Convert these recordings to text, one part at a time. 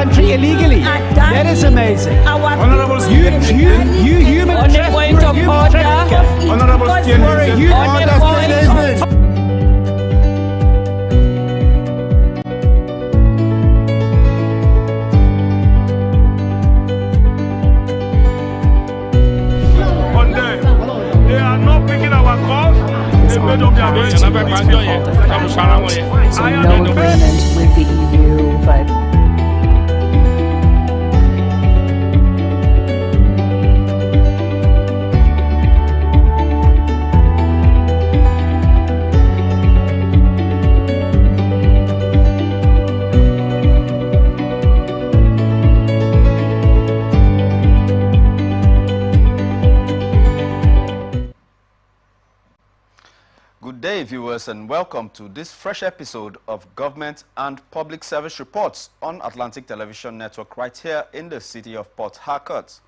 country illegally. That is amazing. Honorable You human on the point of order. Honorable On the point of They are not picking our calls. They made up their minds. So no agreement with the EU, but Good day, viewers, and welcome to this fresh episode of Government and Public Service Reports on Atlantic Television Network right here in the city of Port Harcourt.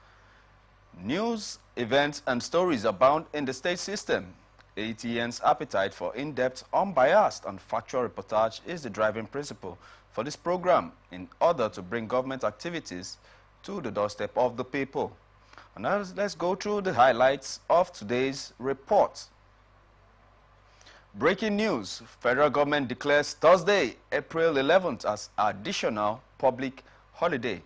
News, events, and stories abound in the state system. ATN's appetite for in-depth, unbiased, and factual reportage is the driving principle for this program in order to bring government activities to the doorstep of the people. And now let's go through the highlights of today's report. Breaking news, federal government declares Thursday, April 11th as additional public holiday.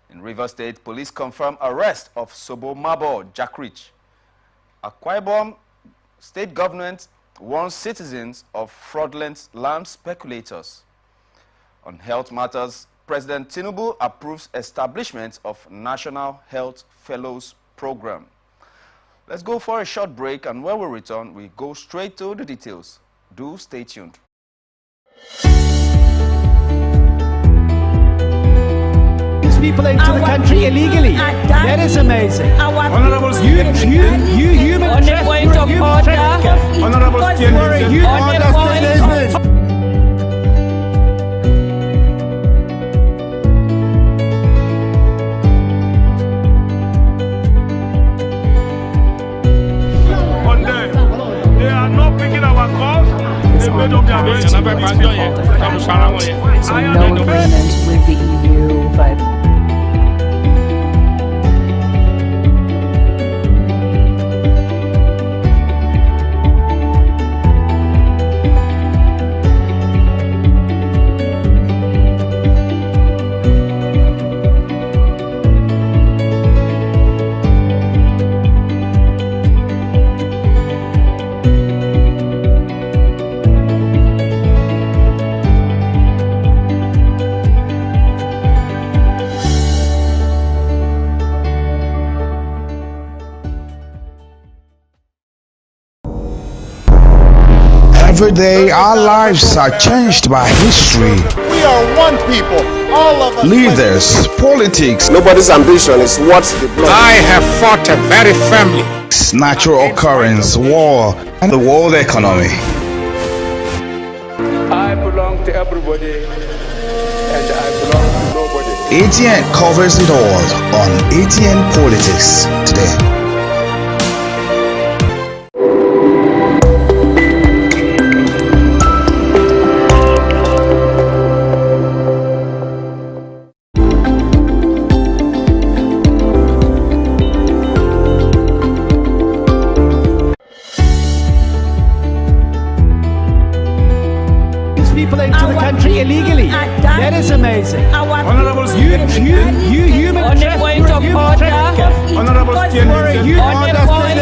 In Rivers State, police confirm arrest of Sobo Mabo Jack Rich. Akwa Ibom state government warns citizens of fraudulent land speculators. On health matters, President Tinubu approves establishment of National Health Fellows Program. Let's go for a short break, and when we return, we go straight to the details. Do stay tuned. people into the country illegally. That is amazing. Honorable You human on the point of order. Honorable On the point. They are not picking our calls. They made up their minds. So no agreement with the EU, but every day our lives are changed by history. We are one people, all of us. Leaders, politics, Nobody's ambition is what the blood. I have fought it very firmly. Natural occurrence, war, and the world economy. I belong to everybody and I belong to nobody. ATN covers it all on ATN Politics today. people into the country illegally. That is amazing. Honorable You human On the point of order. Honorable On the point.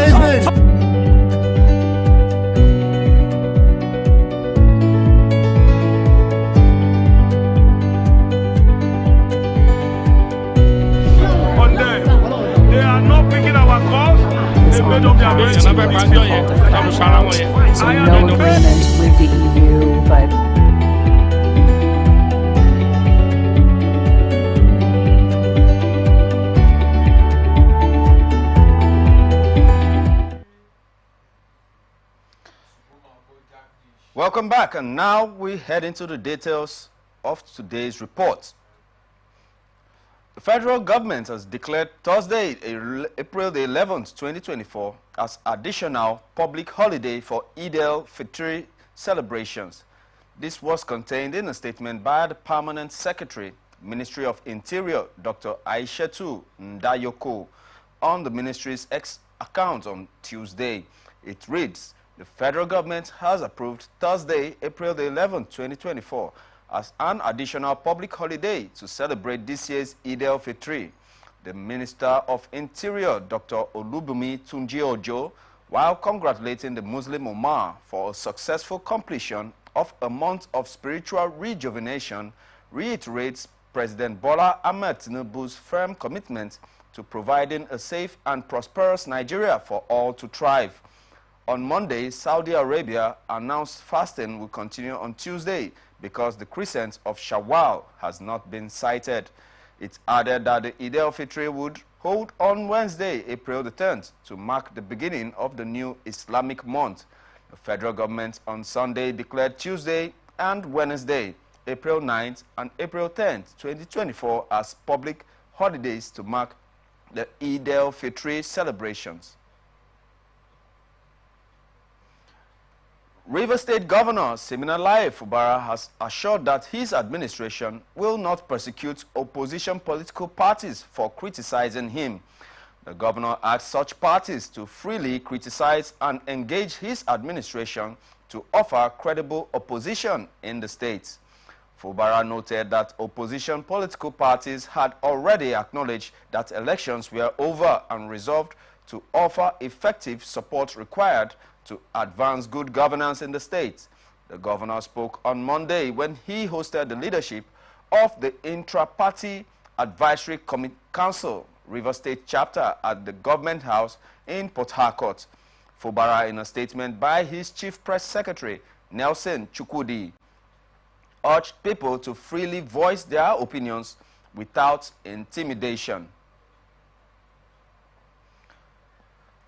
They are not picking our calls. They made up their minds. So no agreement with the EU, but Welcome back, and now we head into the details of today's report. The federal government has declared Thursday, April the 11th, 2024, as additional public holiday for Eid al-Fitr celebrations. This was contained in a statement by the Permanent Secretary, Ministry of Interior, Dr. Aishetu Ndayoko, on the ministry's X account on Tuesday. It reads, the federal government has approved Thursday, April the 11th, 2024, as an additional public holiday to celebrate this year's Eid al-Fitr. The Minister of Interior, Dr. Olubumi Tunji-Ojo, while congratulating the Muslim Ummah for a successful completion of a month of spiritual rejuvenation, reiterates President Bola Ahmed Tinubu's firm commitment to providing a safe and prosperous Nigeria for all to thrive. On Monday, Saudi Arabia announced fasting will continue on Tuesday because the crescent of Shawwal has not been sighted. It added that the Eid al-Fitr would hold on Wednesday, April the 10th, to mark the beginning of the new Islamic month. The federal government on Sunday declared Tuesday and Wednesday, April 9th and April 10th, 2024, as public holidays to mark the Eid al-Fitr celebrations. Rivers State Governor Siminalayi Fubara has assured that his administration will not persecute opposition political parties for criticizing him. The governor asked such parties to freely criticize and engage his administration to offer credible opposition in the state. Fubara noted that opposition political parties had already acknowledged that elections were over and resolved to offer effective support required to advance good governance in the state. The governor spoke on Monday when he hosted the leadership of the Intra-Party Advisory Council, Rivers State Chapter, at the Government House in Port Harcourt. Fubara, in a statement by his Chief Press Secretary, Nelson Chukwudi, urged people to freely voice their opinions without intimidation.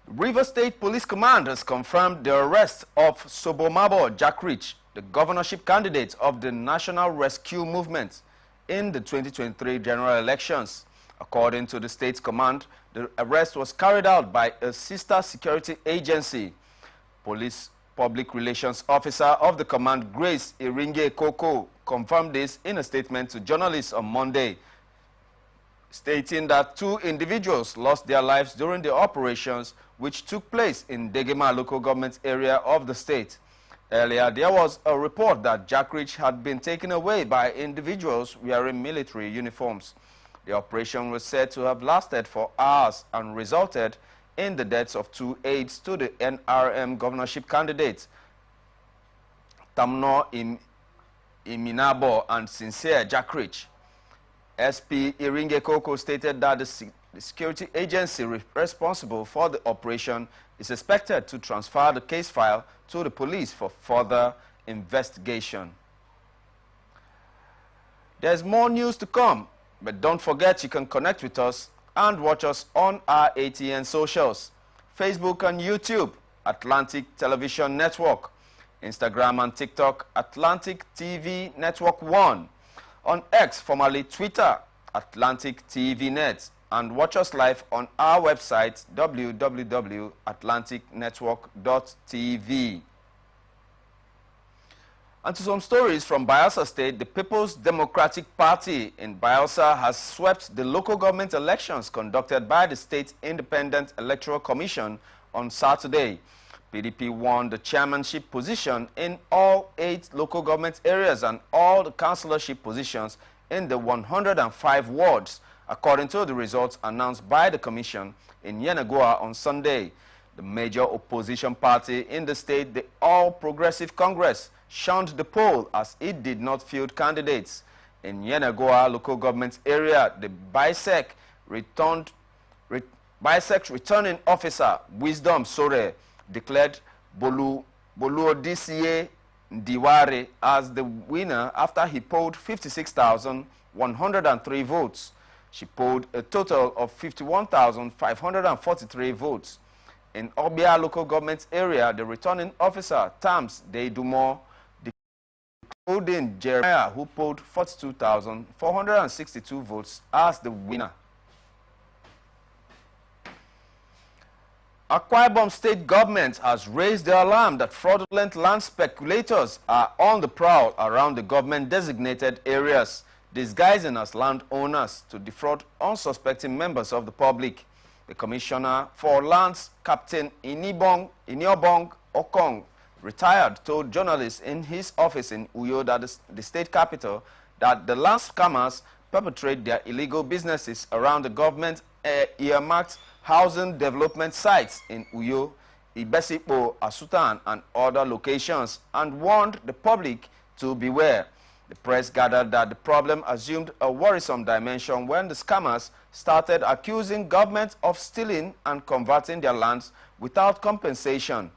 Rivers State Police Command has confirmed the arrest of Sobomabo Jack Rich, the governorship candidate of the National Rescue Movement in the 2023 general elections. According to the state's command, the arrest was carried out by a sister security agency. Police Public Relations Officer of the command, Grace Iringe Koko, confirmed this in a statement to journalists on Monday, stating that 2 individuals lost their lives during the operations which took place in Degema local government area of the state. Earlier, there was a report that Jack Rich had been taken away by individuals wearing military uniforms. The operation was said to have lasted for hours and resulted in the deaths of 2 aides to the NRM governorship candidates, Tamno Iminabo and Sincere Jack Rich. SP Iringe Koko stated that the security agency responsible for the operation is expected to transfer the case file to the police for further investigation. There's more news to come, but don't forget you can connect with us and watch us on our ATN socials, Facebook and YouTube, Atlantic Television Network, Instagram and TikTok, Atlantic TV Network 1, on X, formerly Twitter, Atlantic TV Net, and watch us live on our website, www.atlanticnetwork.tv. And to some stories from Bayelsa State, the People's Democratic Party in Bayelsa has swept the local government elections conducted by the State Independent Electoral Commission on Saturday. PDP won the chairmanship position in all 8 local government areas and all the councillorship positions in the 105 wards, according to the results announced by the commission in Yenagoa on Sunday. The major opposition party in the state, the All Progressive Congress, shunned the poll as it did not field candidates. In Yenagoa local government area, the BISEC returning officer, Wisdom Sore, declared Boluodisiye Ndiware as the winner after he polled 56,103 votes. She polled a total of 51,543 votes. In Obia local government area, the returning officer, Tams Deidumo, declared in Jeremiah, who polled 42,462 votes, as the winner. Akwa Ibom state government has raised the alarm that fraudulent land speculators are on the prowl around the government-designated areas. disguising as landowners to defraud unsuspecting members of the public. The Commissioner for Lands, Captain Iniobong Okong, retired, told journalists in his office in Uyo, that the state capital, that the land scammers perpetrate their illegal businesses around the government earmarked housing development sites in Uyo, Ibesipo, Asutan, and other locations, and warned the public to beware. The press gathered that the problem assumed a worrisome dimension when the scammers started accusing government of stealing and converting their lands without compensation.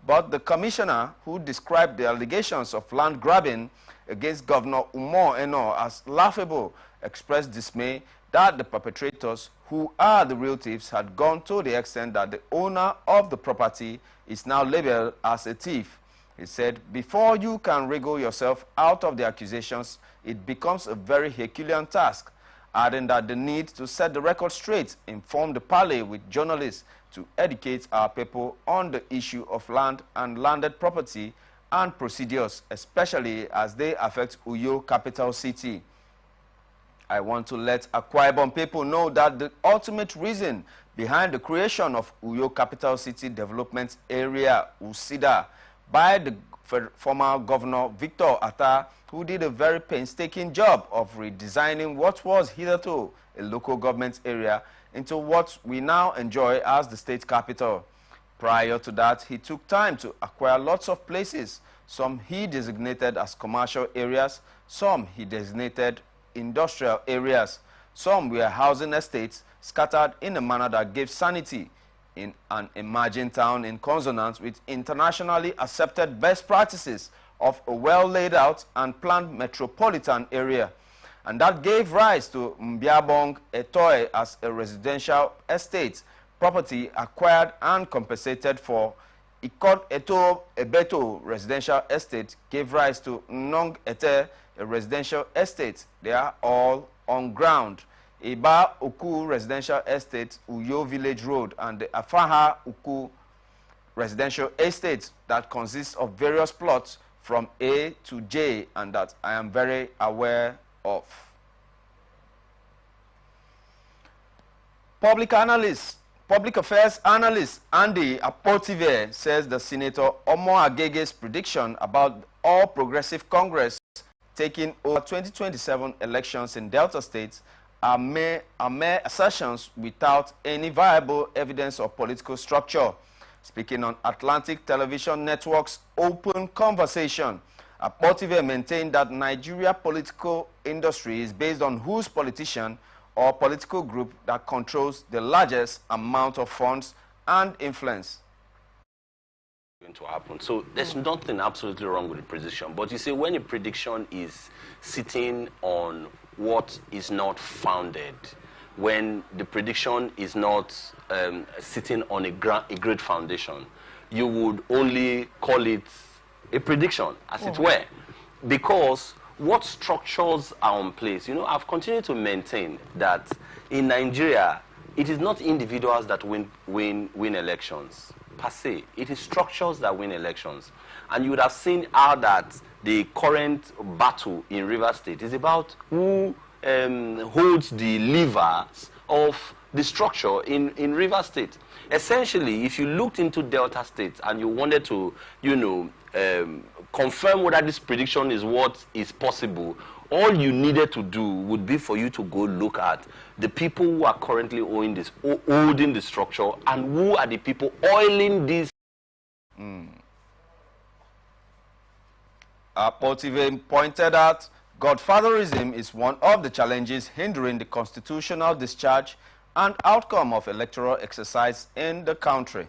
But the commissioner, who described the allegations of land grabbing against Governor Umar Eno as laughable, expressed dismay that the perpetrators, who are the real thieves, had gone to the extent that the owner of the property is now labeled as a thief. He said, before you can wriggle yourself out of the accusations, it becomes a very Herculean task, adding that the need to set the record straight informed the parley with journalists to educate our people on the issue of land and landed property and procedures, especially as they affect Uyo, capital city. I want to let Akwa Ibom people know that the ultimate reason behind the creation of Uyo Capital City Development Area, UCIDA, by the former Governor Victor Atta, who did a very painstaking job of redesigning what was hitherto a local government area into what we now enjoy as the state capital. Prior to that, he took time to acquire lots of places. Some he designated as commercial areas, some he designated industrial areas. Some were housing estates scattered in a manner that gave sanity in an emerging town in consonance with internationally accepted best practices of a well laid out and planned metropolitan area. And that gave rise to Mbiabong Etoy as a residential estate, property acquired and compensated for. Ikot Eto Ebeto residential estate gave rise to Nong Ete, a residential estate. They are all on ground. Iba Uku residential estate, Uyo Village Road, and the Afaha Uku residential estate that consists of various plots from A to J, and that I am very aware of. Public affairs analyst Andy Apotive says the Senator Omo Agege's prediction about All Progressive Congress taking over 2027 elections in Delta States are mere assertions without any viable evidence of political structure. Speaking on Atlantic Television Network's Open Conversation, Apotive maintained that Nigeria political industry is based on whose politician or political group that controls the largest amount of funds and influence. Going to happen. So there's nothing absolutely wrong with the prediction. But you see, when a prediction is sitting on what is not founded, when the prediction is not sitting on a great foundation, you would only call it a prediction, as it were, because what structures are in place. You know, I've continued to maintain that in Nigeria, it is not individuals that win elections per se. It is structures that win elections. And you would have seen how that the current battle in Rivers State is about who holds the levers of the structure in Rivers State. Essentially, if you looked into Delta State and you wanted to, you know, confirm whether this prediction is what is possible, all you needed to do would be for you to go look at the people who are currently holding the structure and who are the people oiling this. Apotive pointed out godfatherism is one of the challenges hindering the constitutional discharge and outcome of electoral exercise in the country.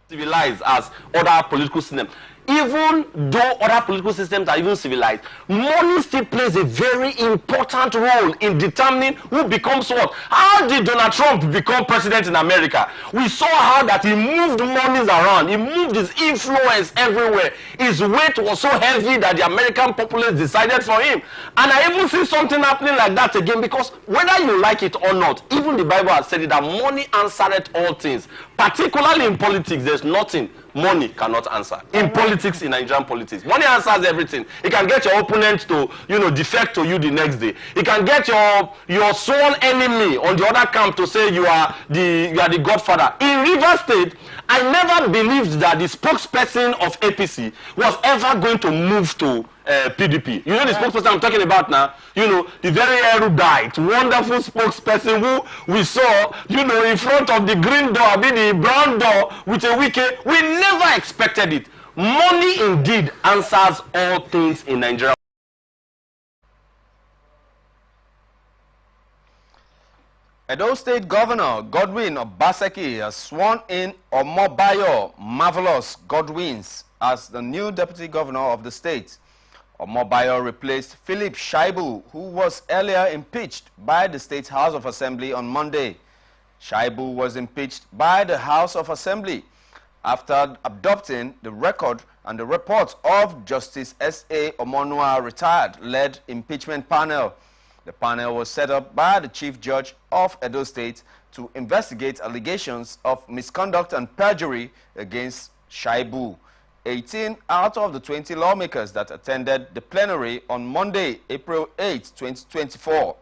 Civilized as other political systems. Even though other political systems are even civilized, money still plays a very important role in determining who becomes what. How did Donald Trump become president in America? We saw how that he moved monies around. He moved his influence everywhere. His weight was so heavy that the American populace decided for him. And I even see something happening like that again, because whether you like it or not, even the Bible has said it, that money answereth all things. Particularly in politics, there's nothing money cannot answer. In politics, in Nigerian politics, money answers everything. It can get your opponent to, defect to you the next day. It can get your sworn enemy on the other camp to say you are the godfather. In Rivers State, I never believed that the spokesperson of APC was ever going to move to PDP. You know the spokesperson I'm talking about now? The very erudite, wonderful spokesperson who we saw, in front of the green door, the brown door with a wiki. We never expected it. Money indeed answers all things in Nigeria. Edo State Governor Godwin Obaseki has sworn in Omobayo Marvelous Godwins as the new Deputy Governor of the state. Omobayo replaced Philip Shaibu, who was earlier impeached by the State House of Assembly on Monday. Shaibu was impeached by the House of Assembly after adopting the record and the report of Justice S.A. Omonua retired-led impeachment panel. The panel was set up by the Chief Judge of Edo State to investigate allegations of misconduct and perjury against Shaibu. 18 out of the 20 lawmakers that attended the plenary on Monday, April 8, 2024,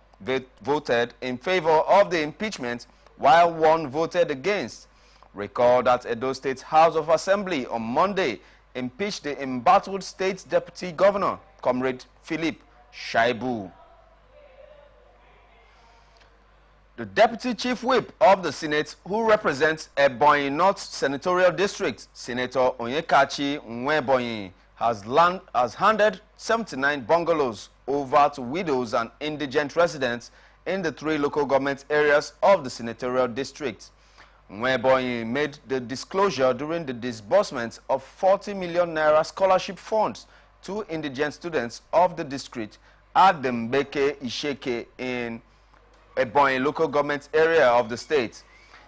voted in favor of the impeachment, while one voted against. Recall that Edo State House of Assembly on Monday impeached the embattled state deputy governor, Comrade Philip Shaibu. The Deputy Chief Whip of the Senate, who represents Ebonyi North Senatorial District, Senator Onyekachi Nwebonyi, has handed 79 bungalows over to widows and indigent residents in the 3 local government areas of the Senatorial District. Nwebonyi made the disclosure during the disbursement of 40 million naira scholarship funds to indigent students of the district at the Mbeke Isheke in Ebonyi local government area of the state.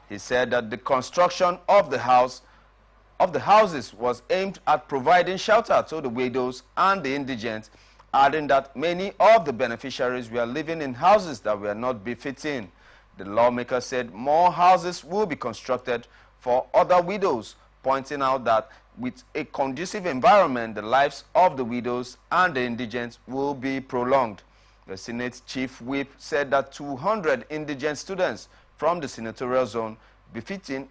He said that the construction of the houses was aimed at providing shelter to the widows and the indigent, adding that many of the beneficiaries were living in houses that were not befitting. The lawmaker said more houses will be constructed for other widows, pointing out that with a conducive environment, the lives of the widows and the indigent will be prolonged. The Senate Chief Whip said that 200 indigent students from the senatorial zone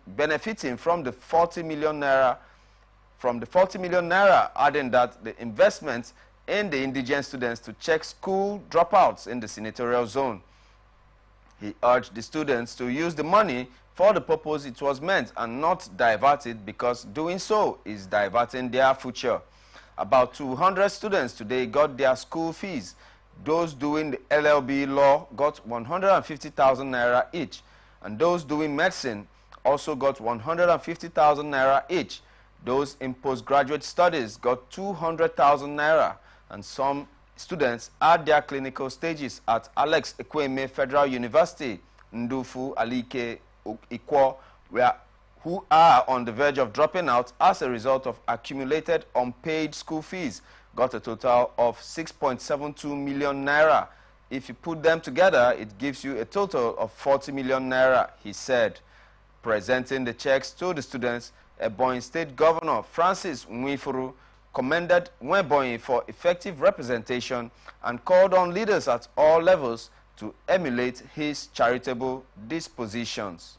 benefiting from the 40 million naira, adding that the investment in the indigent students to check school dropouts in the senatorial zone. He urged the students to use the money for the purpose it was meant and not divert it, because doing so is diverting their future. About 200 students today got their school fees. Those doing the LLB law got 150,000 naira each, and those doing medicine also got 150,000 naira each. Those in postgraduate studies got 200,000 naira, and some students at their clinical stages at Alex Ekweme Federal University, Ndufu Alike Ikwo, who are on the verge of dropping out as a result of accumulated unpaid school fees, got a total of 6.72 million naira. If you put them together, it gives you a total of 40 million naira, he said. Presenting the checks to the students, Ebonyi State Governor Francis Nwifuru commended Nwebonyi for effective representation and called on leaders at all levels to emulate his charitable dispositions.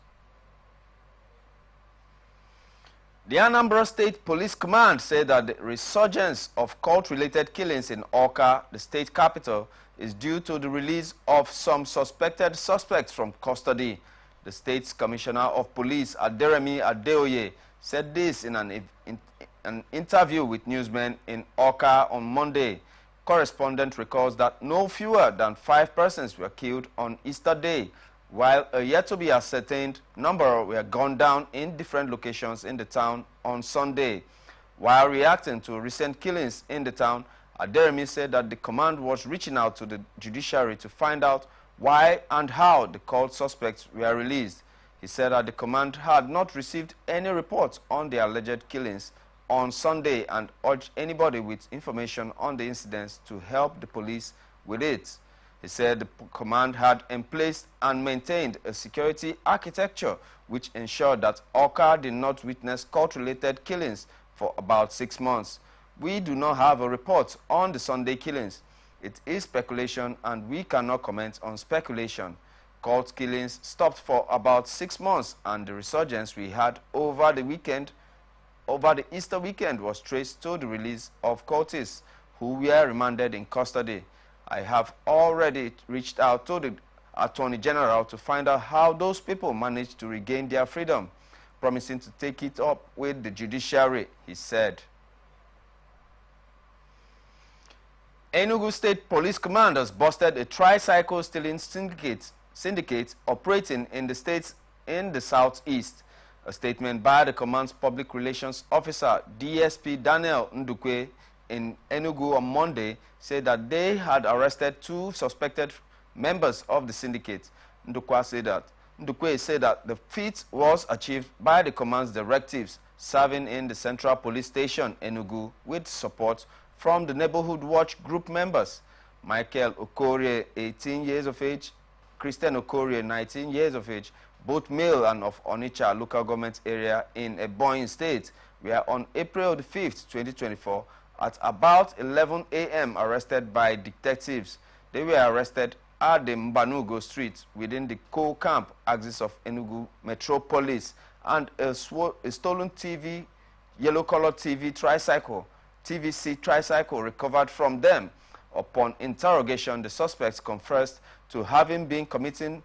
The Anambra State Police Command said that the resurgence of cult-related killings in Awka, the state capital, is due to the release of some suspected suspects from custody. The state's Commissioner of Police, Aderemi Adeoye, said this in an interview with newsmen in Awka on Monday. Correspondent recalls that no fewer than 5 persons were killed on Easter Day, while a yet-to-be ascertained number were gunned down in different locations in the town on Sunday. While reacting to recent killings in the town, Aderemi said that the command was reaching out to the judiciary to find out why and how the cult suspects were released. He said that the command had not received any reports on the alleged killings on Sunday and urged anybody with information on the incidents to help the police with it. He said the command had in place and maintained a security architecture which ensured that Awka did not witness cult-related killings for about 6 months. We do not have a report on the Sunday killings. It is speculation and we cannot comment on speculation. Cult killings stopped for about 6 months and the resurgence we had over the Easter weekend was traced to the release of cultists who were remanded in custody. I have already reached out to the Attorney General to find out how those people managed to regain their freedom, promising to take it up with the judiciary, he said. Enugu State Police Command has busted a tricycle stealing syndicate operating in the states in the southeast. A statement by the command's public relations officer, DSP Daniel Ndukwe, in Enugu on Monday, said that they had arrested 2 suspected members of the syndicate. Ndukwe said that the feat was achieved by the command's directives, serving in the Central Police Station, Enugu, with support from the Neighborhood Watch group members. Michael Okorie, 18 years of age, Christian Okorie, 19 years of age, both male and of Onitsha local government area in Ebonyi State, were on April the 5th, 2024, at about 11 a.m. arrested by detectives. They were arrested at the Mbanugo Street within the Coal Camp axis of Enugu Metropolis, and a stolen TV, yellow-colored TVC tricycle recovered from them. Upon interrogation, the suspects confessed to having committed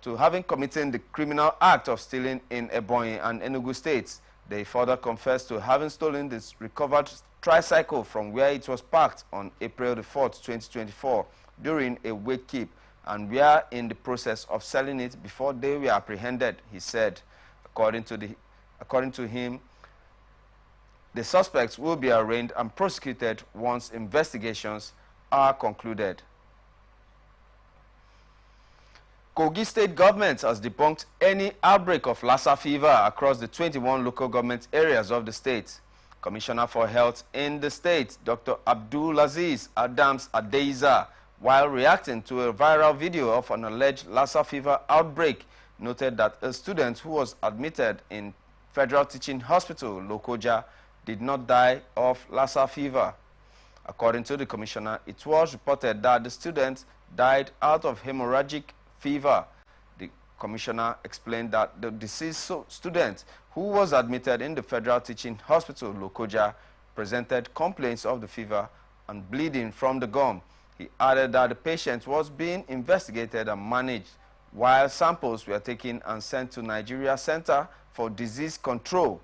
the criminal act of stealing in Ebonyi and Enugu states. They further confessed to having stolen this recovered tricycle from where it was parked on April the 4th, 2024 during a wait keep, and were in the process of selling it before they were apprehended, he said. According to him, the suspects will be arraigned and prosecuted once investigations are concluded. Kogi State government has debunked any outbreak of Lassa fever across the 21 local government areas of the state. Commissioner for Health in the state, Dr. Abdulaziz Adams Adeiza, while reacting to a viral video of an alleged Lassa fever outbreak, noted that a student who was admitted in Federal Teaching Hospital, Lokoja, did not die of Lassa fever. According to the commissioner, it was reported that the student died out of hemorrhagic fever. The commissioner explained that the deceased student, who was admitted in the Federal Teaching Hospital, Lokoja, presented complaints of the fever and bleeding from the gum. He added that the patient was being investigated and managed, while samples were taken and sent to Nigeria Center for Disease Control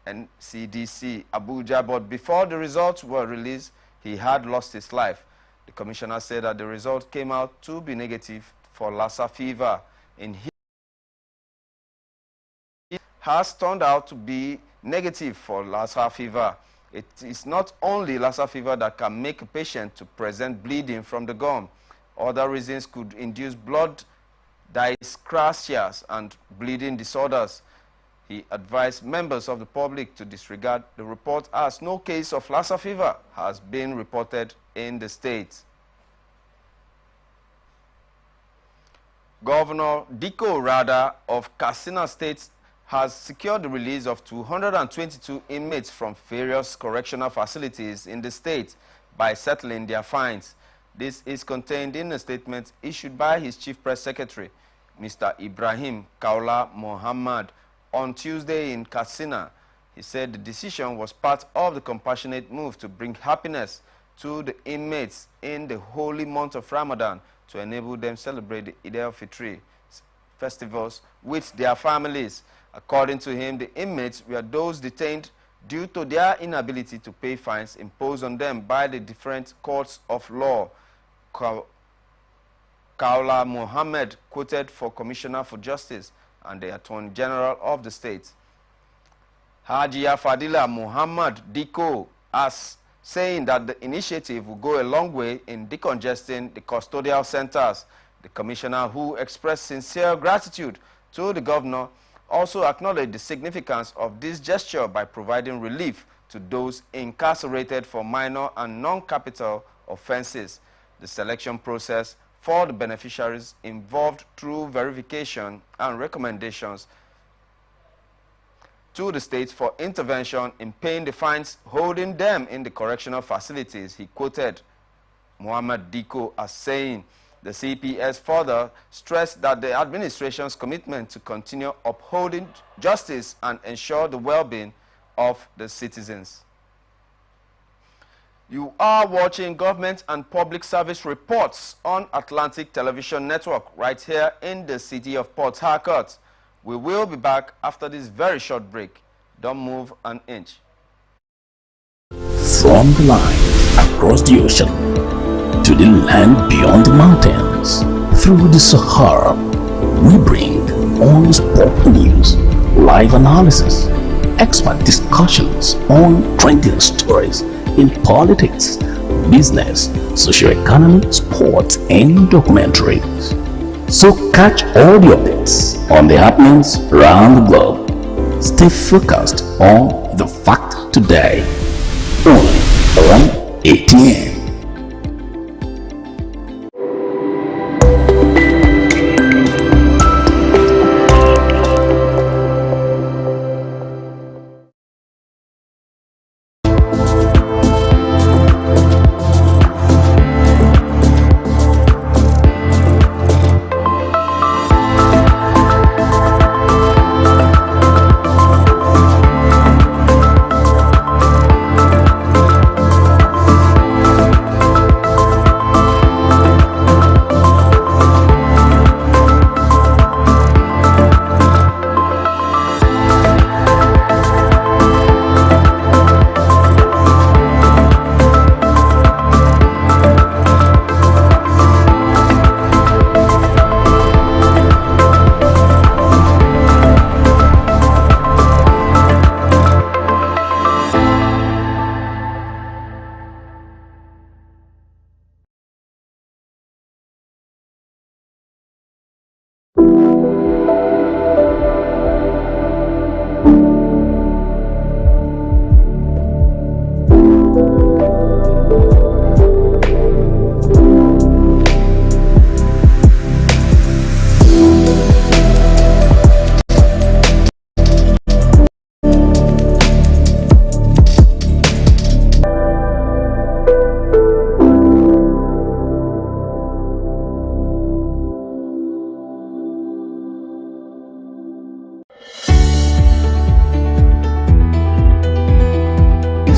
and CDC Abuja, but before the results were released, he had lost his life. The commissioner said that the result came out to be negative for Lassa fever. It has turned out to be negative for Lassa fever. It is not only Lassa fever that can make a patient to present bleeding from the gum. Other reasons could induce blood dyscrasias and bleeding disorders. He advised members of the public to disregard the report, as no case of Lassa fever has been reported in the state. Governor Diko Rada of Katsina State has secured the release of 222 inmates from various correctional facilities in the state by settling their fines. This is contained in a statement issued by his Chief Press Secretary, Mr. Ibrahim Kaula Muhammad, on Tuesday in Katsina. He said the decision was part of the compassionate move to bring happiness to the inmates in the holy month of Ramadan to enable them celebrate the Eid al-Fitr festivals with their families. According to him, the inmates were those detained due to their inability to pay fines imposed on them by the different courts of law. Kaula Muhammad quoted for Commissioner for Justice and the Attorney General of the state, Hajiya Fadila Muhammad Diko, as saying that the initiative will go a long way in decongesting the custodial centers. The commissioner, who expressed sincere gratitude to the governor, also acknowledged the significance of this gesture by providing relief to those incarcerated for minor and non-capital offenses. the selection process for the beneficiaries involved through verification and recommendations to the states for intervention in paying the fines holding them in the correctional facilities. He quoted Muhammad Diko as saying the CPS further stressed that the administration's commitment to continue upholding justice and ensure the well-being of the citizens. You are watching Government and Public Service Reports on Atlantic Television Network right here in the city of Port Harcourt. We will be back after this very short break. Don't move an inch. From the line across the ocean to the land beyond the mountains, through the Sahara, we bring on-spot news, live analysis, expert discussions on trending stories in politics, business, socio-economy, sports, and documentaries. So catch all the updates on the happenings around the globe. Stay focused on The Fact Today, only on ATN.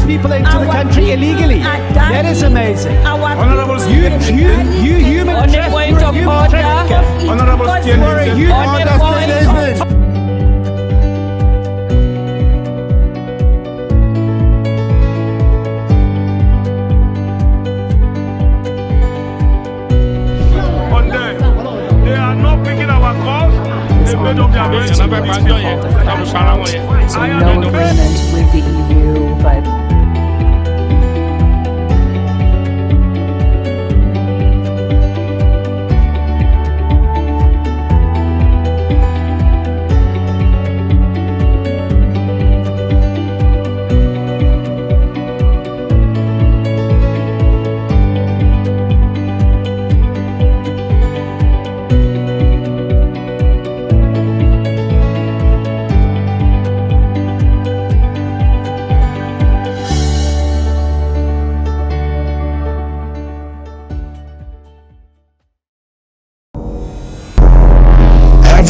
People into the country illegally. That is amazing. Honorable You human On the point of order. Honorable On the point of They are not picking our calls. They made up their minds. So no agreement with the EU, but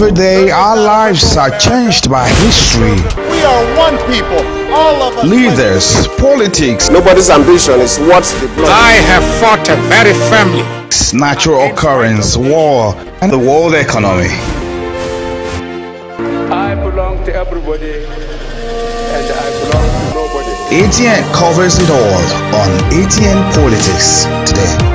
Every day our lives are changed by history, We are one people, all of us. leaders, politics, Nobody's ambition is what the blood. I have fought a very family, natural occurrence, war, and the world economy. I belong to everybody and I belong to nobody. ATN covers it all on ATN Politics today.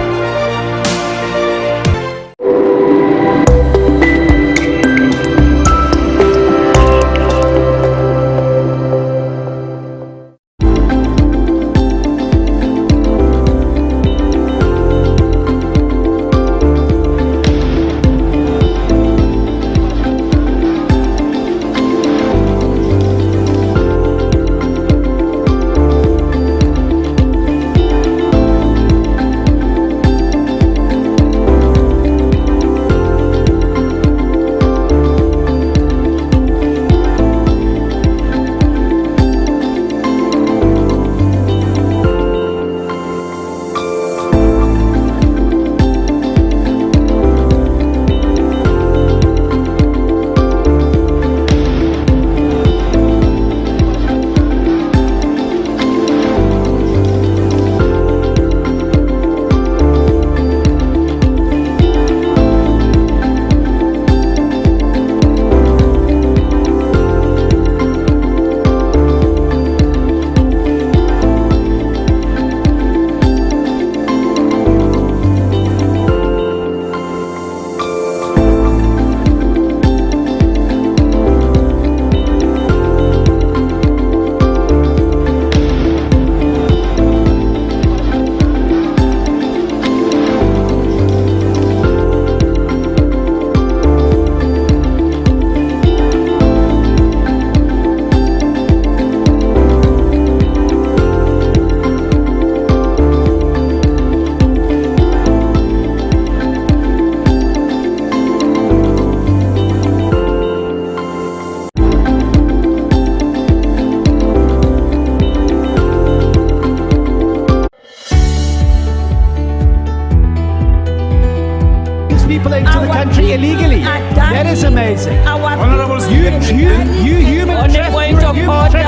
people into the country illegally. That is amazing. Honorable You human On the point of order.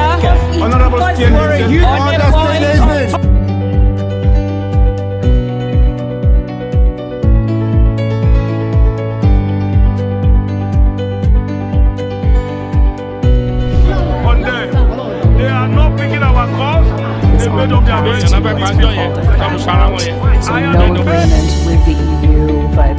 Honorable You're a human. They are not picking our calls. They made up their minds. So no agreement with the EU, but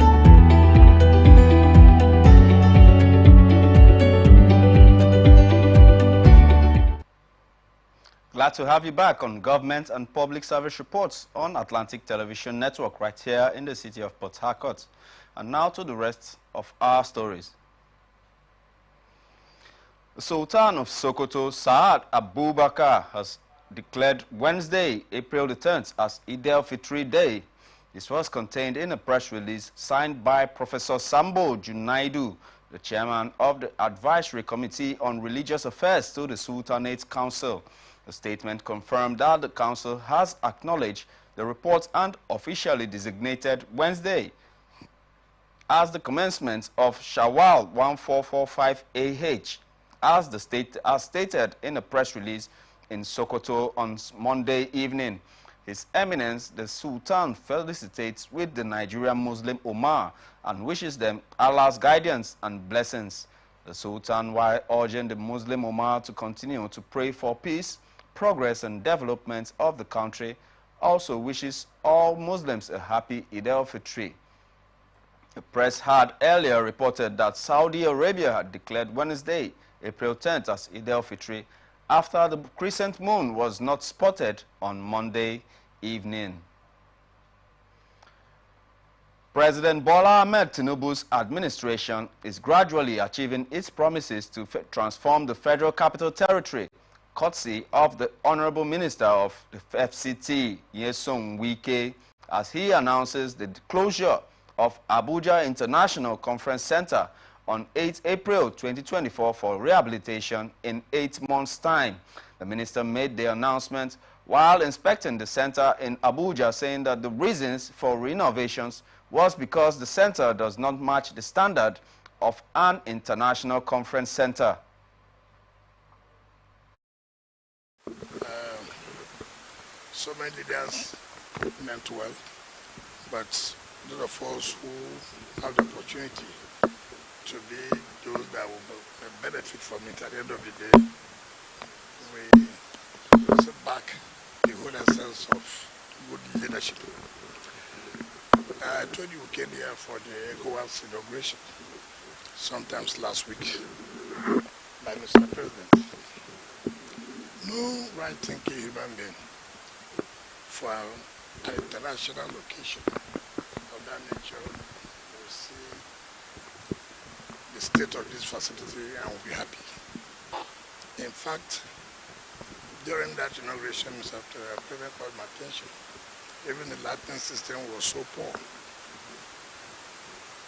Glad to have you back on Government and Public Service Reports on Atlantic Television Network right here in the city of Port Harcourt. And now to the rest of our stories. The Sultan of Sokoto, Saad Abubakar, has declared Wednesday, April the 10th, as Eid al-Fitr Day. This was contained in a press release signed by Professor Sambo Junaidu, the chairman of the Advisory Committee on Religious Affairs to the Sultanate Council. The statement confirmed that the council has acknowledged the report and officially designated Wednesday as the commencement of Shawwal 1445 AH, as stated in a press release in Sokoto on Monday evening. His Eminence, the Sultan, felicitates with the Nigerian Muslim Ummah and wishes them Allah's guidance and blessings. The Sultan, while urging the Muslim Ummah to continue to pray for peace, progress and development of the country, also wishes all Muslims a happy Eid al-Fitr. The press had earlier reported that Saudi Arabia had declared Wednesday, April 10th as Eid al-Fitr after the crescent moon was not spotted on Monday evening. President Bola Ahmed Tinubu's administration is gradually achieving its promises to transform the Federal Capital Territory, courtesy of the Honorable Minister of the FCT, Nyesom Wike, as he announces the closure of Abuja International Conference Center on 8 April 2024 for rehabilitation in 8 months' time. The minister made the announcement while inspecting the center in Abuja, saying that the reasons for renovations was because the center does not match the standard of an international conference center. So many leaders meant well, but those of us who have the opportunity to be those that will benefit from it at the end of the day, we set back the whole essence of good leadership. I told you we came here for the ECOWAS inauguration sometimes last week by Mr. President. No right-thinking human being for an international location of that nature will see the state of this facility and will be happy. In fact, during that inauguration, Mr. President called my attention. Even the lighting system was so poor.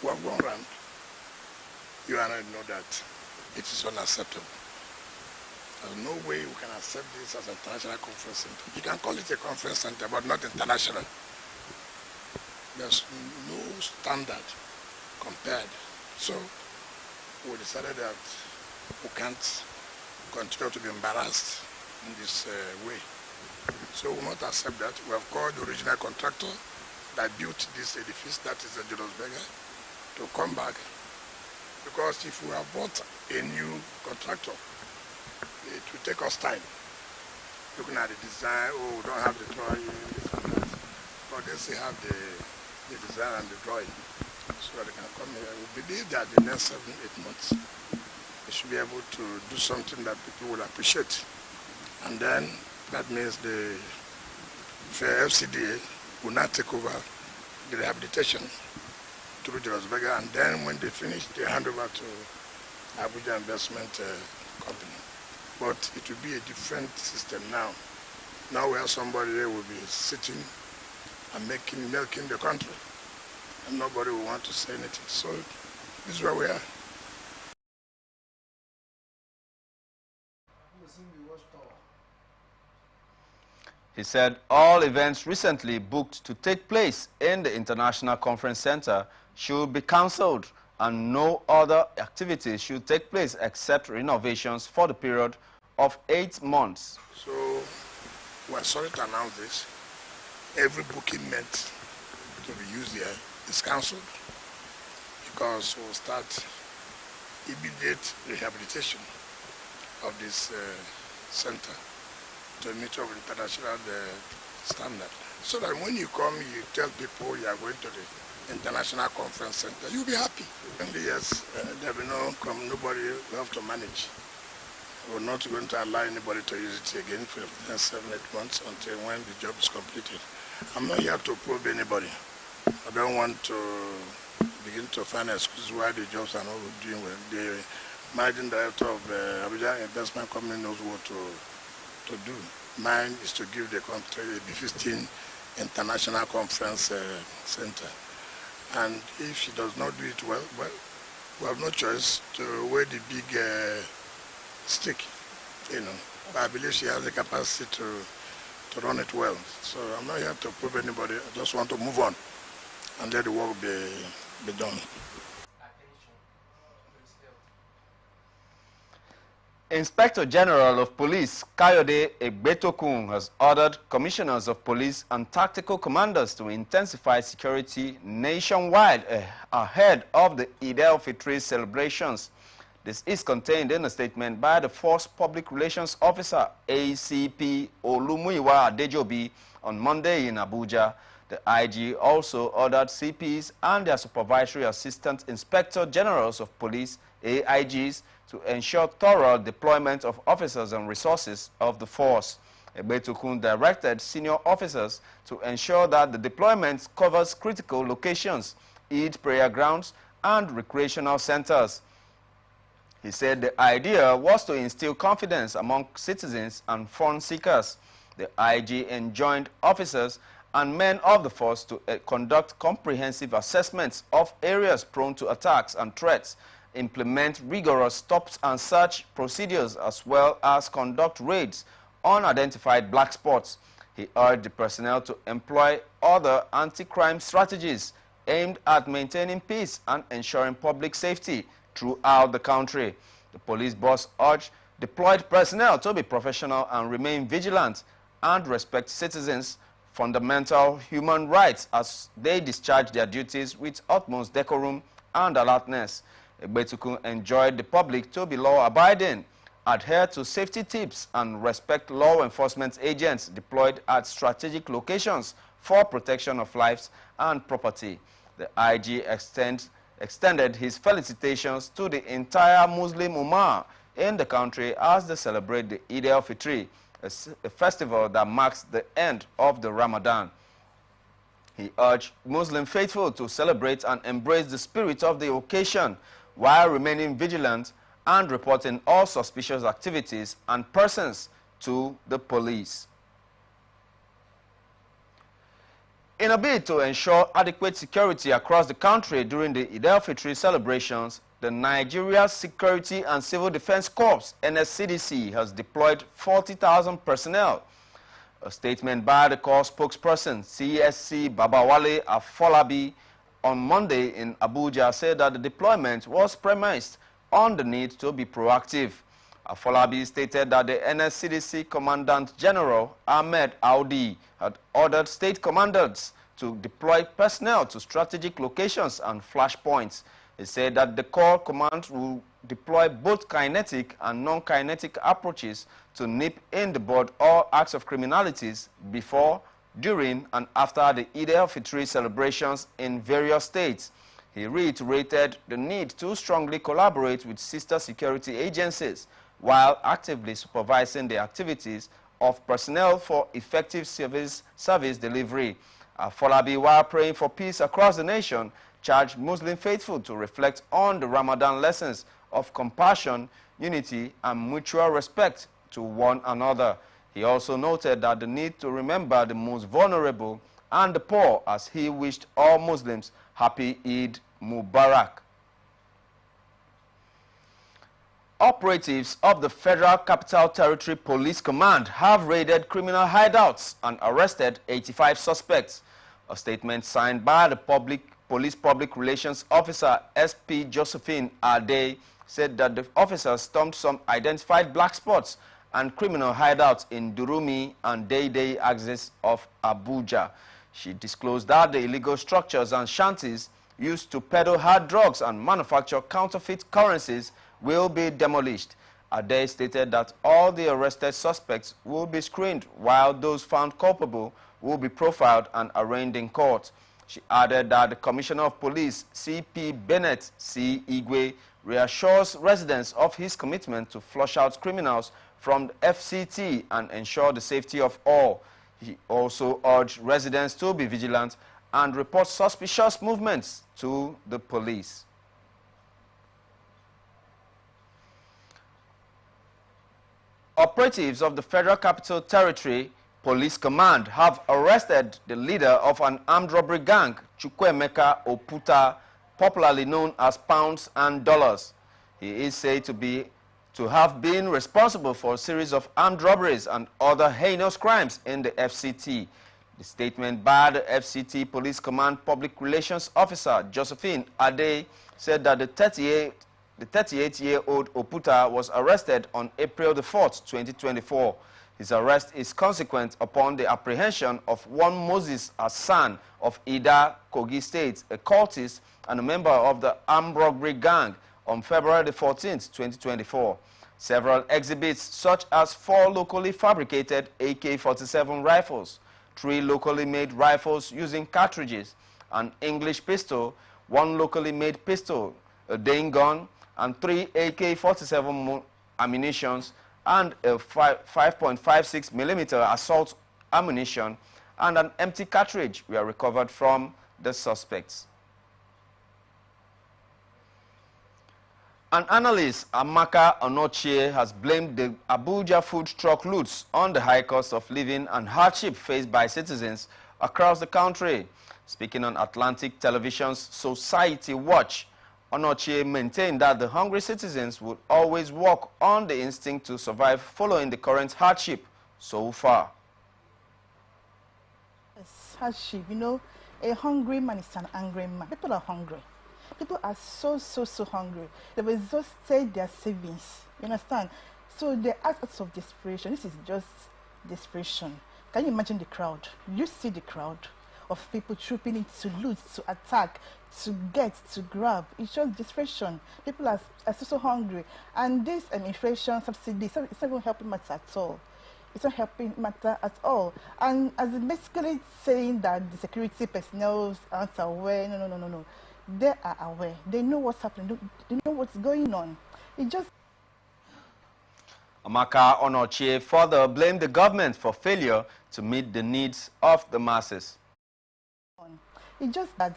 We've gone around. You and I know that it is unacceptable. There's no way we can accept this as an international conference center. You can call it a conference center, but not international. There's no standard compared. So we decided that we can't continue to be embarrassed in this way. So we will not accept that. We have called the original contractor that built this edifice, that is the Julius Berger, to come back. Because if we have brought a new contractor, it will take us time. Looking at the design, oh, we don't have the drawing, this and that. But they still have the design and the drawing. So that they can come here. We believe that the next 7-8 months, they should be able to do something that people will appreciate. And then that means the FCDA will not take over the rehabilitation through Julius Berger, and then when they finish, they hand over to Abuja Investment Company. But it will be a different system now. Now where somebody will be sitting and milking the country, and nobody will want to say anything. So this is where we are. He said all events recently booked to take place in the International Conference Center should be cancelled and no other activities should take place except renovations for the period of 8 months. So we're sorry to announce this. Every booking meant to be used here is cancelled because we'll start immediate rehabilitation of this center to meet up with international standard. So that when you come, you tell people you are going to the International Conference Center, you'll be happy. And yes, there will be nobody will have to manage. We're not going to allow anybody to use it again for the next 7-8 months until when the job is completed. I'm not here to probe anybody. I don't want to begin to find excuses why the jobs are not doing well. The managing director of Abuja Investment Company knows what to do. Mine is to give the country a B15 International Conference Center. And if she does not do it well, we have no choice to wear the big stick, you know. But I believe she has the capacity to run it well. So I'm not here to prove anybody. I just want to move on and let the work be done. Inspector General of Police Kayode Egbetokun has ordered commissioners of police and tactical commanders to intensify security nationwide ahead of the Eid al-Fitr celebrations. This is contained in a statement by the Force Public Relations Officer ACP Olumuyiwa Adejobi on Monday in Abuja. The IG also ordered CPs and their supervisory assistant inspector generals of police, AIGs, to ensure thorough deployment of officers and resources of the force. Egbetokun directed senior officers to ensure that the deployment covers critical locations, Eid prayer grounds, and recreational centers. He said the idea was to instill confidence among citizens and fund seekers. The IG enjoined officers and men of the force to conduct comprehensive assessments of areas prone to attacks and threats, implement rigorous stops and search procedures, as well as conduct raids on identified black spots. He urged the personnel to employ other anti-crime strategies aimed at maintaining peace and ensuring public safety throughout the country. The police boss urged deployed personnel to be professional and remain vigilant and respect citizens' fundamental human rights as they discharge their duties with utmost decorum and alertness. Egbetokun enjoined the public to be law-abiding, adhere to safety tips, and respect law enforcement agents deployed at strategic locations for protection of lives and property. The IG extended his felicitations to the entire Muslim Ummah in the country as they celebrate the Eid al-Fitr, a festival that marks the end of the Ramadan. He urged Muslim faithful to celebrate and embrace the spirit of the occasion while remaining vigilant and reporting all suspicious activities and persons to the police. In a bid to ensure adequate security across the country during the Eid al-Fitr celebrations, the Nigeria Security and Civil Defense Corps, NSCDC, has deployed 40,000 personnel. A statement by the Corps spokesperson, CSC Babawale Afolabi, on Monday in Abuja said that the deployment was premised on the need to be proactive. Afolabi stated that the NSCDC Commandant General Ahmed Audi had ordered state commanders to deploy personnel to strategic locations and flashpoints. He said that the Corps Command will deploy both kinetic and non-kinetic approaches to nip in the bud all acts of criminalities before, during, and after the Eid al-Fitr celebrations in various states. He reiterated the need to strongly collaborate with sister security agencies while actively supervising the activities of personnel for effective service delivery. Afolabi, while praying for peace across the nation, charged Muslim faithful to reflect on the Ramadan lessons of compassion, unity, and mutual respect to one another. He also noted that the need to remember the most vulnerable and the poor as he wished all Muslims happy Eid Mubarak. Operatives of the Federal Capital Territory Police Command have raided criminal hideouts and arrested 85 suspects. A statement signed by the Police Public Relations Officer SP Josephine Ade said that the officers stormed some identified black spots and criminal hideouts in Durumi and Day axis of Abuja. She disclosed that the illegal structures and shanties used to peddle hard drugs and manufacture counterfeit currencies will be demolished. Ade stated that all the arrested suspects will be screened, while those found culpable will be profiled and arraigned in court. She added that the Commissioner of Police, CP Bennett C. Igwe, reassures residents of his commitment to flush out criminals from the FCT and ensure the safety of all. He also urged residents to be vigilant and report suspicious movements to the police. Operatives of the Federal Capital Territory Police Command have arrested the leader of an armed robbery gang, Chukwuemeka Oputa, popularly known as Pounds and Dollars. He is said to have been responsible for a series of armed robberies and other heinous crimes in the FCT. The statement by the FCT Police Command Public Relations Officer Josephine Ade said that the 38-year-old Oputa was arrested on April the 4th, 2024. His arrest is consequent upon the apprehension of one Moses Hassan of Ida, Kogi State, a cultist and a member of the armed robbery gang, on February the 14th, 2024. Several exhibits, such as 4 locally fabricated AK-47 rifles, 3 locally made rifles using cartridges, an English pistol, 1 locally made pistol, a Dane gun, and 3 AK-47 ammunitions, and a 5.56 millimeter assault ammunition, and an empty cartridge were recovered from the suspects. An analyst, Amaka Onochie, has blamed the Abuja food truck loots on the high cost of living and hardship faced by citizens across the country. Speaking on Atlantic Television's Society Watch, Onochie maintained that the hungry citizens would always walk on the instinct to survive following the current hardship so far. It's hardship, you know, a hungry man is an angry man. People are hungry. People are so hungry. They've exhausted their savings. You understand? So they act out of desperation. This is just desperation. Can you imagine the crowd? You see the crowd of people trooping in to loot, to attack, to get, to grab. It's just desperation. People are so hungry. And this inflation subsidy, it's not even helping matter at all. It's not helping matter at all. And as basically saying that the security personnel aren't aware, no. They are aware. They know what's happening. They know what's going on. It just... Amaka Onochie further blamed the government for failure to meet the needs of the masses. It's just that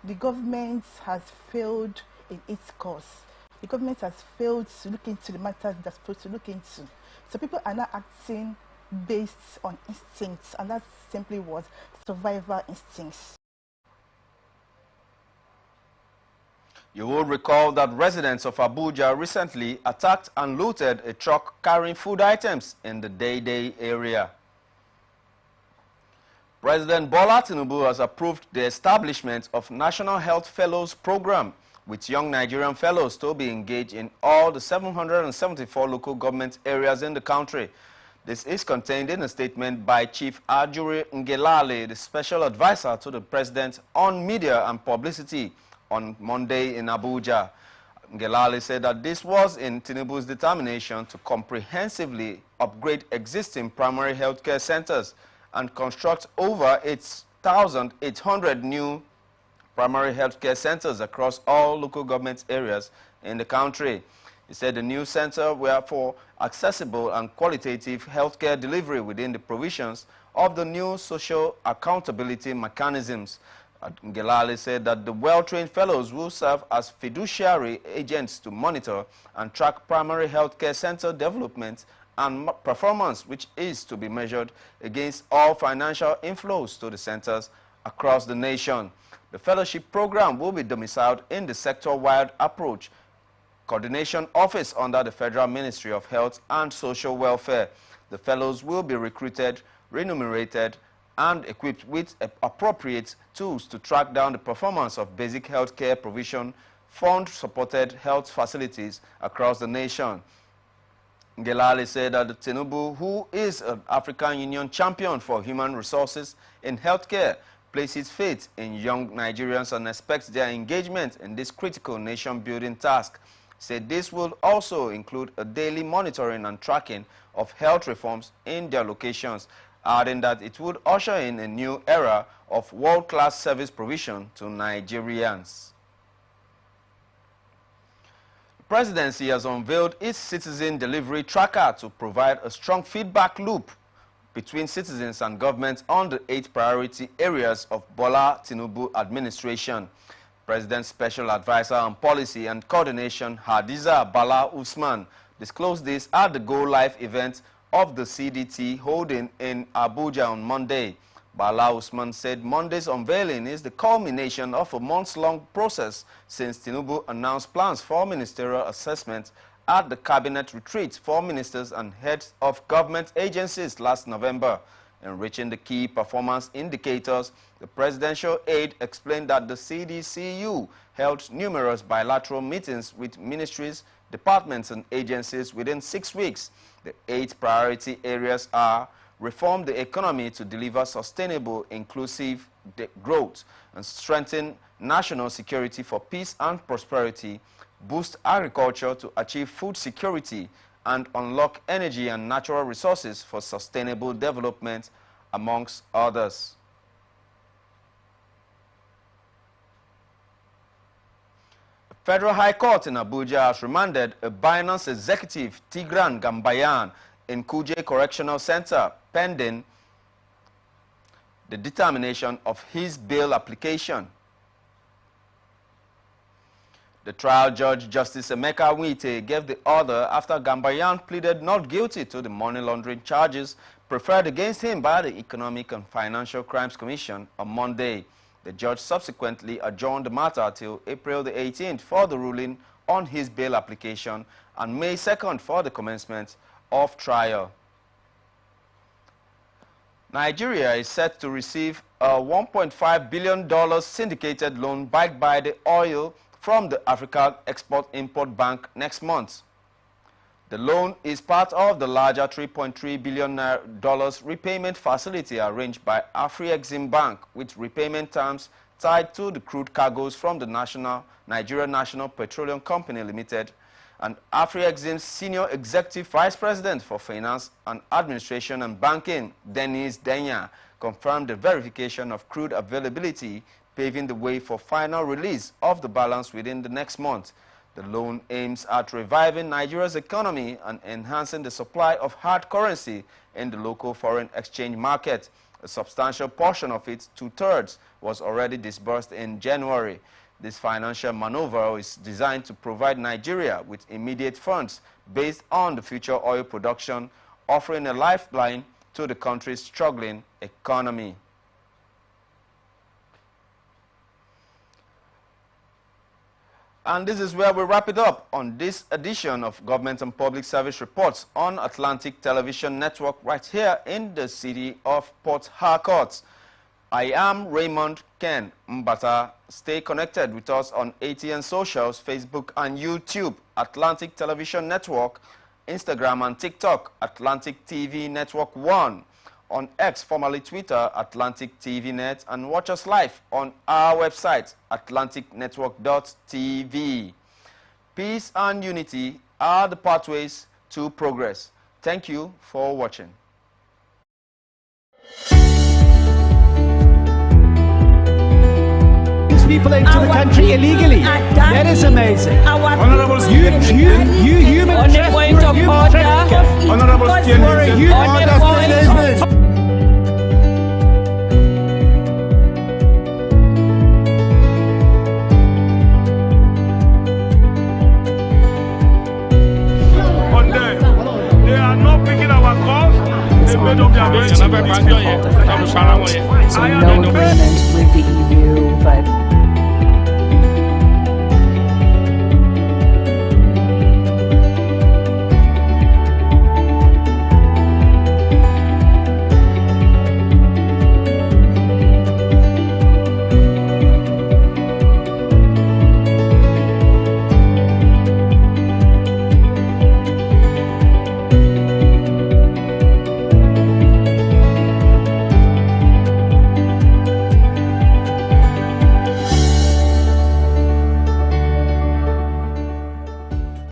the government has failed in its course. The government has failed to look into the matters they're supposed to look into. So people are now acting based on instincts, and that's simply what survival instincts. You will recall that residents of Abuja recently attacked and looted a truck carrying food items in the Day area. President Bola Tinubu has approved the establishment of National Health Fellows Program, with young Nigerian fellows to be engaged in all the 774 local government areas in the country. This is contained in a statement by Chief Ajuri Ngelale, the special advisor to the president on media and publicity, on Monday in Abuja. Ngelale said that this was in Tinubu's determination to comprehensively upgrade existing primary healthcare centers and construct over 8,800 new primary healthcare centers across all local government areas in the country. He said the new center were for accessible and qualitative healthcare delivery within the provisions of the new social accountability mechanisms. Ngelale said that the well-trained fellows will serve as fiduciary agents to monitor and track primary healthcare center development and performance, which is to be measured against all financial inflows to the centers across the nation. The fellowship program will be domiciled in the sector-wide approach Coordination Office under the Federal Ministry of Health and Social Welfare. The fellows will be recruited, remunerated, and equipped with appropriate tools to track down the performance of basic health care provision, fund-supported health facilities across the nation. Ngelale said that Tinubu, who is an African Union champion for human resources in healthcare, places faith in young Nigerians and expects their engagement in this critical nation-building task. Said this will also include a daily monitoring and tracking of health reforms in their locations, adding that it would usher in a new era of world-class service provision to Nigerians. The presidency has unveiled its citizen delivery tracker to provide a strong feedback loop between citizens and government on the 8 priority areas of Bola Tinubu administration. President's Special Advisor on Policy and Coordination, Hadiza Bala Usman, disclosed this at the Go Live event of the CDT holding in Abuja on Monday. Bala Usman said Monday's unveiling is the culmination of a months-long process since Tinubu announced plans for ministerial assessment at the cabinet retreat for ministers and heads of government agencies last November. In reaching the key performance indicators, the presidential aide explained that the CDCU held numerous bilateral meetings with ministries, departments and agencies within 6 weeks. The 8 priority areas are: reform the economy to deliver sustainable, inclusive growth and strengthen national security for peace and prosperity, boost agriculture to achieve food security, and unlock energy and natural resources for sustainable development, amongst others. The Federal High Court in Abuja has remanded a Binance executive, Tigran Gambayan, in Kuje Correctional Center, pending the determination of his bail application. The trial judge, Justice Emeka Wite, gave the order after Gambayan pleaded not guilty to the money laundering charges preferred against him by the Economic and Financial Crimes Commission on Monday. The judge subsequently adjourned the matter till April the 18th for the ruling on his bail application and May 2nd for the commencement of trial. Nigeria is set to receive a $1.5 billion syndicated loan backed by the oil from the Africa Export-Import Bank next month. The loan is part of the larger $3.3 billion repayment facility arranged by Afrexim Bank, with repayment terms tied to the crude cargoes from the Nigeria National Petroleum Company Limited. And Afrexim's Senior Executive Vice President for Finance and Administration and Banking, Dennis Denya, confirmed the verification of crude availability, paving the way for final release of the balance within the next month. The loan aims at reviving Nigeria's economy and enhancing the supply of hard currency in the local foreign exchange market. A substantial portion of it, 2/3, was already disbursed in January. This financial maneuver is designed to provide Nigeria with immediate funds based on the future oil production, offering a lifeline to the country's struggling economy. And this is where we wrap it up on this edition of Government and Public Service Reports on Atlantic Television Network, right here in the city of Port Harcourt. I am Raymond Ken Mbata. Stay connected with us on ATN Socials, Facebook and YouTube, Atlantic Television Network, Instagram and TikTok, Atlantic TV Network 1, on X, formerly Twitter, Atlantic TV Net, and watch us live on our website, atlanticnetwork.tv. Peace and unity are the pathways to progress. Thank you for watching. People into the country illegally. That is amazing. Honorable You human On the point of order. Honorable On the point. They are not picking our calls. They made up their mind. So no agreement with the EU, but